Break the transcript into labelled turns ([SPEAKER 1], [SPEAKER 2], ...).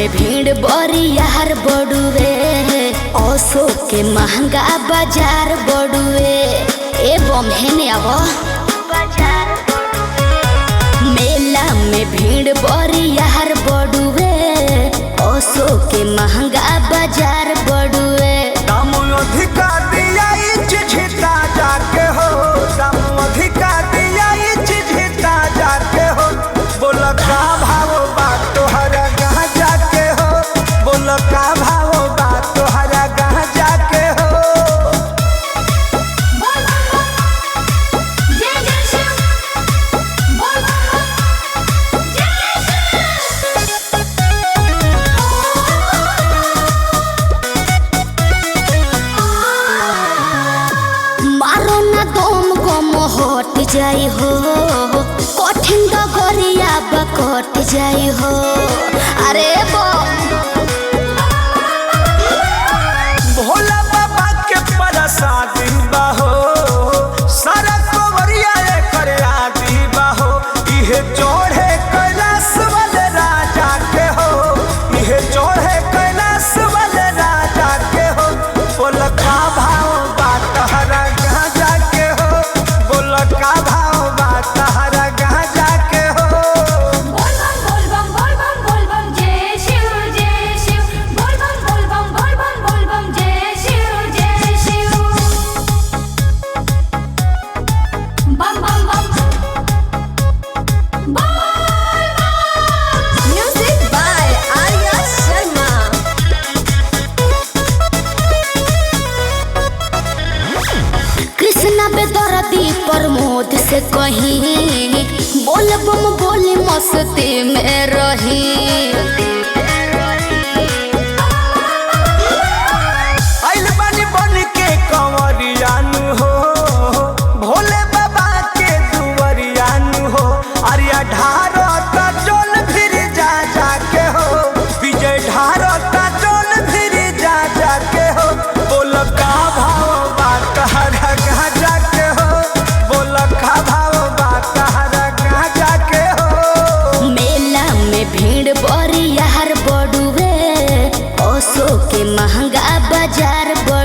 [SPEAKER 1] में भीड़ बरियार बड़ुए, ओसो के महंगा बाजार बड़ुए। ए बम्हेने आवो मेला में भीड़ बरियार बड़ुए, ओसो के महंगा बाजार बड़ुए।
[SPEAKER 2] दाम अधिका दिया चिझिता जाके हो, दाम अधिका दिया चिझिता जाके हो। बोल का भाव बा तोहरा गहाँ जाके हो, बोल का भाव बा तोहरा गहाँ जाके हो।
[SPEAKER 1] मारो ना दम गम हट जाई हो, कठिन डगरिया कट जाई हो। अरे
[SPEAKER 2] भोला बाबा के प्रसादी बाहो, सारा कोवरिया कर आदि बाहो। इहे चढ़े कैलाश वाले राजा के हो, इहे चढ़े कैलाश वाले राजा के हो। बोल का भाव बा तहरा गहाँ जाके हो, बोल का भाव बा तहरा गहाँ जाके हो।
[SPEAKER 1] Music by Arya Sharma. कृष्णा बेदर्दी प्रमोद से कहीं बोल बम बोली मस्ती में रही।
[SPEAKER 2] आइल बानी बन के कंवरियानु हो, भोले बाबा के दुवरियानु हो। अरिया ढारो ता चोल फिर जा जाके हो, विजय ढारो ता चोल फिर जा जाके हो। बोल का भाव बा तहरा गहाँ जाके हो, बोल का भाव बा तहरा गहाँ जाके हो।
[SPEAKER 1] मेला में भीड़ बरियार बड़ुए, ओसो के महंगा बाजार बड़ुए।